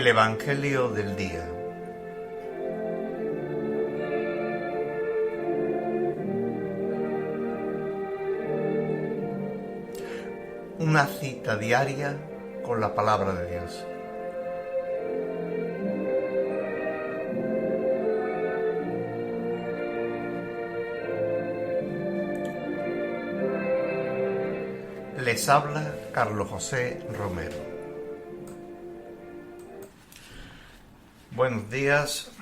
El Evangelio del día. Una cita diaria con la palabra de Dios. Les habla Carlos José Romero. Buenos días,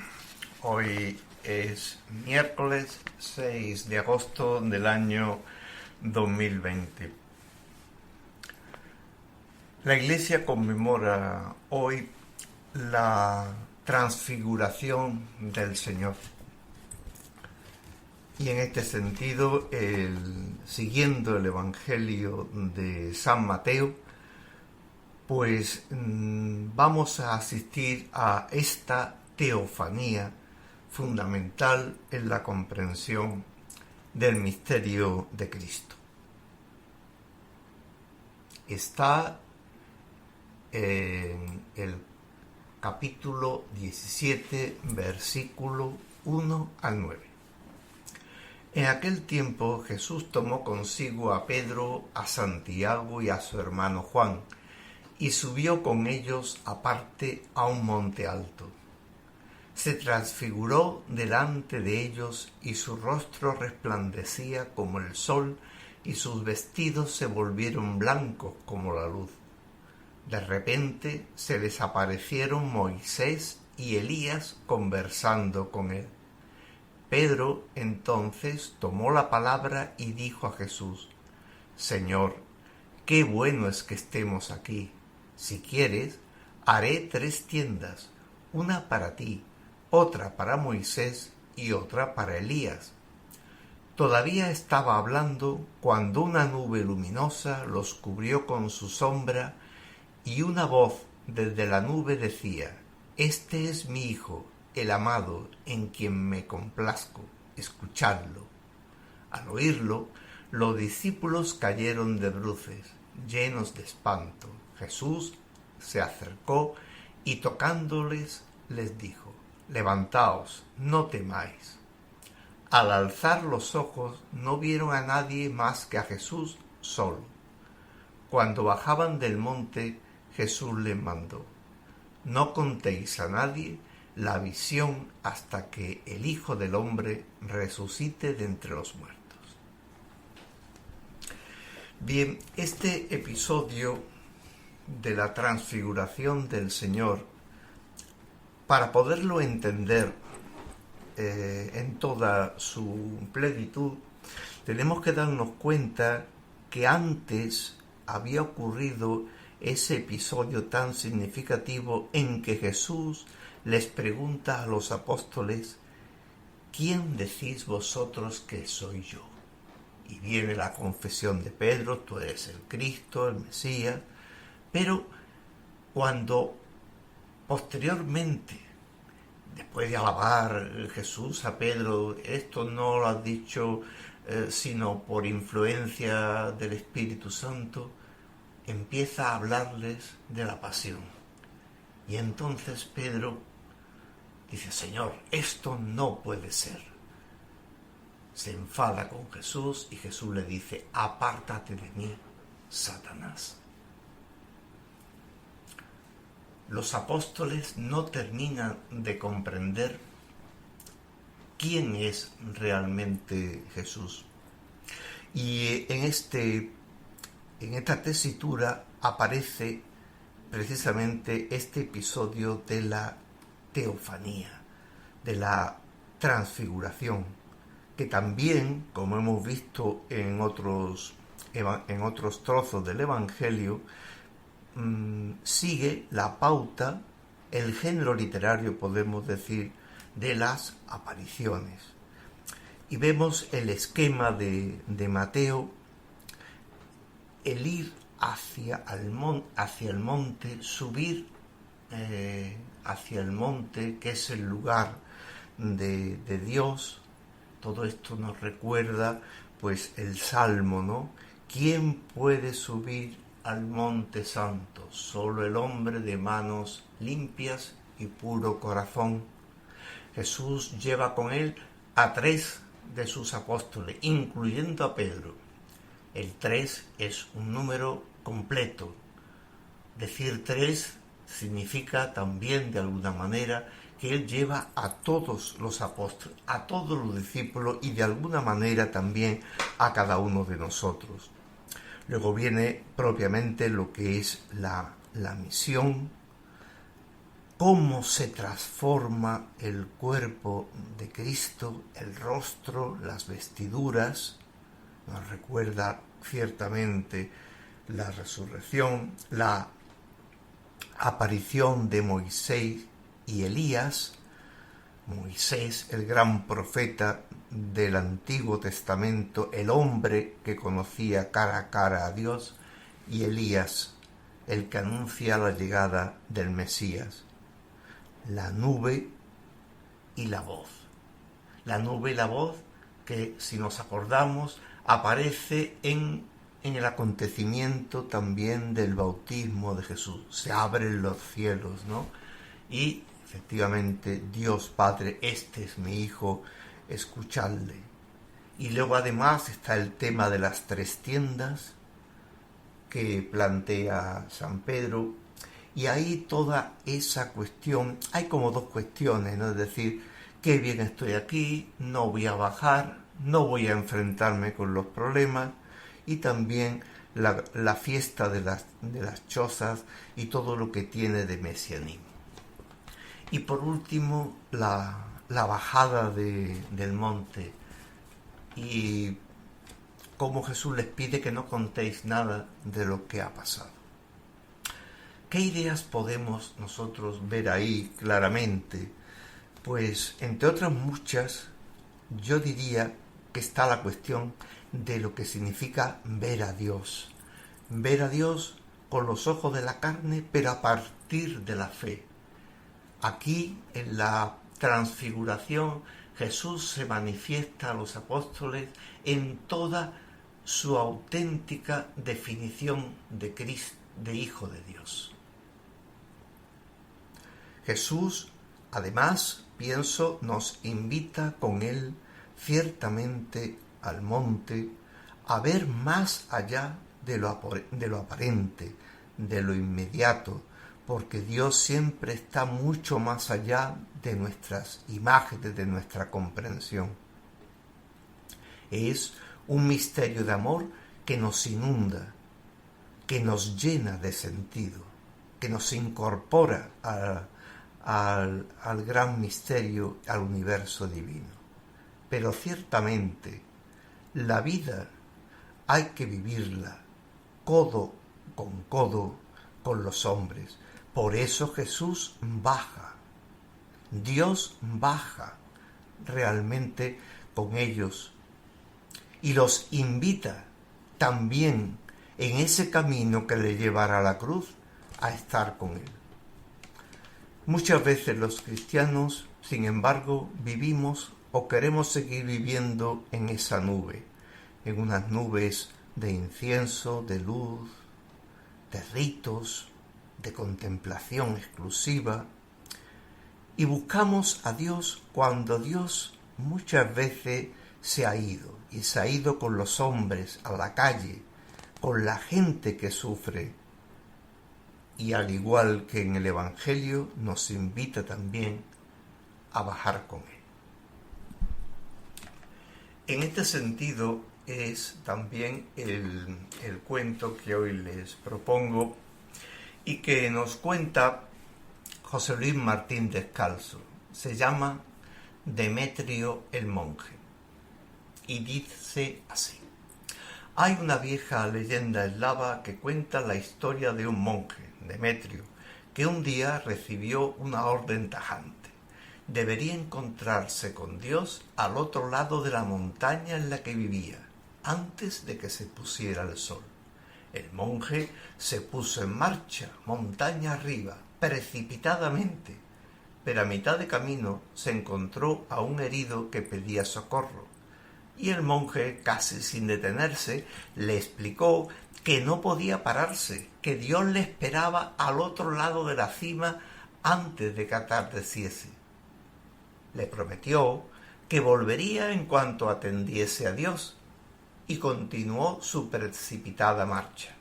hoy es miércoles 6 de agosto del año 2020. La Iglesia conmemora hoy la transfiguración del Señor. Y en este sentido, siguiendo el Evangelio de San Mateo, pues vamos a asistir a esta teofanía fundamental en la comprensión del misterio de Cristo. Está en el capítulo 17, versículo 1 al 9. En aquel tiempo Jesús tomó consigo a Pedro, a Santiago y a su hermano Juan, y subió con ellos aparte a un monte alto. Se transfiguró delante de ellos, y su rostro resplandecía como el sol, y sus vestidos se volvieron blancos como la luz. De repente se les aparecieron Moisés y Elías conversando con él. Pedro entonces tomó la palabra y dijo a Jesús: Señor, qué bueno es que estemos aquí. Si quieres, haré 3 tiendas, una para ti, otra para Moisés y otra para Elías. Todavía estaba hablando cuando una nube luminosa los cubrió con su sombra, y una voz desde la nube decía: Este es mi Hijo, el amado, en quien me complazco, escuchadlo. Al oírlo, los discípulos cayeron de bruces, llenos de espanto. Jesús se acercó y tocándoles les dijo: Levantaos, no temáis. Al alzar los ojos no vieron a nadie más que a Jesús solo. Cuando bajaban del monte, Jesús les mandó: No contéis a nadie la visión hasta que el Hijo del Hombre resucite de entre los muertos. Bien, este episodio de la transfiguración del Señor, para poderlo entender en toda su plenitud, tenemos que darnos cuenta que antes había ocurrido ese episodio tan significativo en que Jesús les pregunta a los apóstoles: ¿quién decís vosotros que soy yo? Y viene la confesión de Pedro: tú eres el Cristo, el Mesías. Pero cuando posteriormente, después de alabar Jesús a Pedro, esto no lo has dicho sino por influencia del Espíritu Santo, empieza a hablarles de la pasión. Y entonces Pedro dice: Señor, esto no puede ser. Se enfada con Jesús y Jesús le dice: apártate de mí, Satanás. Los apóstoles no terminan de comprender quién es realmente Jesús. Y en esta tesitura aparece precisamente este episodio de la teofanía, de la transfiguración, que también, como hemos visto en otros trozos del Evangelio, sigue la pauta, el género literario, podemos decir, de las apariciones. Y vemos el esquema de Mateo: el ir hacia el monte, subir hacia el monte, que es el lugar de Dios. Todo esto nos recuerda pues el Salmo, ¿no? ¿Quién puede subir al monte santo, solo el hombre de manos limpias y puro corazón. Jesús lleva con él a 3 de sus apóstoles, incluyendo a Pedro. El 3 es un número completo. Decir 3 significa también, de alguna manera, que él lleva a todos los apóstoles, a todos los discípulos y de alguna manera también a cada uno de nosotros. Luego viene propiamente lo que es la misión, cómo se transforma el cuerpo de Cristo, el rostro, las vestiduras. Nos recuerda ciertamente la resurrección, la aparición de Moisés y Elías. Moisés, el gran profeta del Antiguo Testamento, el hombre que conocía cara a cara a Dios, y Elías, el que anuncia la llegada del Mesías. La nube y la voz. La nube y la voz que, si nos acordamos, aparece en el acontecimiento también del bautismo de Jesús. Se abren los cielos, ¿no? Y efectivamente, Dios Padre, este es mi Hijo, escuchadle. Y luego además está el tema de las 3 tiendas que plantea San Pedro. Y ahí toda esa cuestión, hay como 2 cuestiones, ¿no? Es decir, qué bien estoy aquí, no voy a bajar, no voy a enfrentarme con los problemas, y también la fiesta de las chozas y todo lo que tiene de mesianismo. Y por último, la bajada del monte, y cómo Jesús les pide que no contéis nada de lo que ha pasado. ¿Qué ideas podemos nosotros ver ahí claramente? Pues, entre otras muchas, yo diría que está la cuestión de lo que significa ver a Dios. Ver a Dios con los ojos de la carne, pero a partir de la fe. Aquí, en la transfiguración, Jesús se manifiesta a los apóstoles en toda su auténtica definición de Cristo, de Hijo de Dios. Jesús, además, pienso, nos invita con él ciertamente al monte a ver más allá de lo aparente, de lo inmediato, porque Dios siempre está mucho más allá de nuestras imágenes, de nuestra comprensión. Es un misterio de amor que nos inunda, que nos llena de sentido, que nos incorpora al gran misterio, al universo divino. Pero ciertamente la vida hay que vivirla codo con los hombres. Por eso Jesús baja, Dios baja realmente con ellos y los invita también en ese camino que le llevará a la cruz a estar con él. Muchas veces los cristianos, sin embargo, vivimos o queremos seguir viviendo en esa nube, en unas nubes de incienso, de luz, de ritos, de contemplación exclusiva, y buscamos a Dios cuando Dios muchas veces se ha ido, y se ha ido con los hombres a la calle, con la gente que sufre, y al igual que en el Evangelio nos invita también a bajar con él. En este sentido es también el cuento que hoy les propongo y que nos cuenta José Luis Martín Descalzo. Se llama Demetrio el monje y dice así: hay una vieja leyenda eslava que cuenta la historia de un monje, Demetrio, que un día recibió una orden tajante. Debería encontrarse con Dios al otro lado de la montaña en la que vivía, antes de que se pusiera el sol. El monje se puso en marcha, montaña arriba, precipitadamente, pero a mitad de camino se encontró a un herido que pedía socorro, y el monje, casi sin detenerse, le explicó que no podía pararse, que Dios le esperaba al otro lado de la cima antes de que atardeciese. Le prometió que volvería en cuanto atendiese a Dios y continuó su precipitada marcha.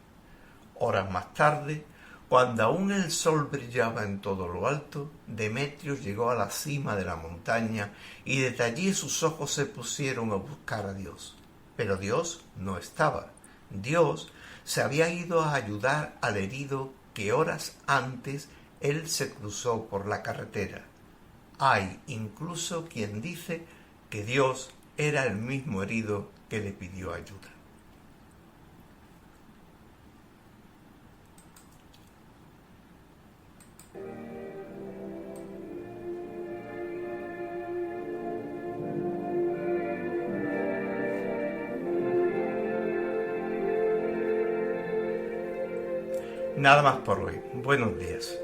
Horas más tarde, cuando aún el sol brillaba en todo lo alto, Demetrio llegó a la cima de la montaña y desde allí sus ojos se pusieron a buscar a Dios. Pero Dios no estaba. Dios se había ido a ayudar al herido que horas antes él se cruzó por la carretera. Hay incluso quien dice que Dios era el mismo herido que le pidió ayuda. Nada más por hoy. Buenos días.